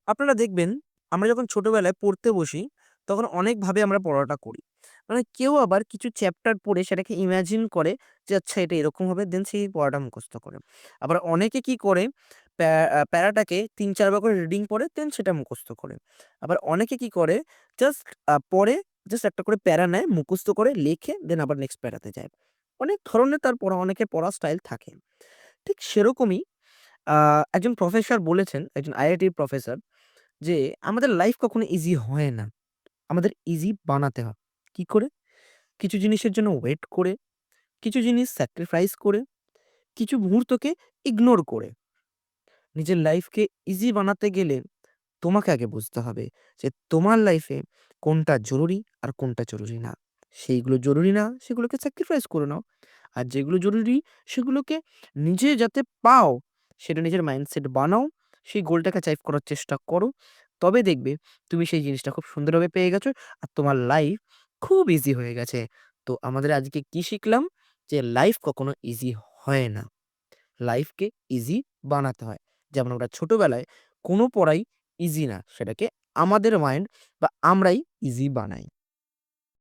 আপনারা দেখবেন আমরা যখন ছোটবেলায় পড়তে বসি, তখন অনেকভাবে আমরা পড়াটা করি। মানে কেউ আবার কিছু চ্যাপ্টার পড়ে সেটাকে ইমাজিন করে যে আচ্ছা এটা এরকম হবে, দেন সেই পড়াটা মুখস্থ করে। আবার অনেকে কি করে প্যারাটাকে ৩-৪ বার করে রিডিং পড়ে দেন সেটা মুখস্থ করে। আবার অনেকে কি করে জাস্ট পড়ে, জাস্ট একটা করে প্যারা নেয়, মুখস্থ করে, লেখে, দেন আবার নেক্সট প্যারাতে যায়। অনেক ধরনের তার পড়া, অনেকের পড়ার স্টাইল থাকে। ঠিক সেরকমই আ একজন প্রফেসর বলেছেন, একজন আইআইটির প্রফেসর যে, "আমাদের লাইফ কখনো ইজি হয় না। আমাদের ইজি বানাতে হয়।" কি করে? কিছু জিনিসের জন্য ওয়েট করে, কিছু জিনিস স্যাক্রিফাইস করে, কিছু মুহূর্তকে ইগনোর করে। নিজের লাইফকে ইজি বানাতে গেলে তোমাকে আগে বুঝতে হবে যে তোমার লাইফে কোনটা জরুরি আর কোনটা জরুরি না। সেইগুলো জরুরি না সেগুলোকে স্যাক্রিফাইস করে নাও। আর যেগুলো জরুরি সেগুলোকে নিজে যাতে পাও সেটা নিজের মাইন্ডসেট বানাও। সেই গোলটাকে অ্যাচাইভ করার চেষ্টা করো। তবে দেখবে তুমি সেই জিনিসটা খুব সুন্দরভাবে পেয়ে গেছো আর তোমার লাইফ খুব ইজি হয়ে গেছে। তো আমাদের আজকে কি শিখলাম? যে লাইফ কখনো ইজি হয় না। লাইফকে ইজি বানাতে হয়। যেমন আমরা ছোটবেলায় কোনো পড়াই ইজি না। সেটাকে আমাদের মাইন্ড বা আমরাই ইজি বানাই।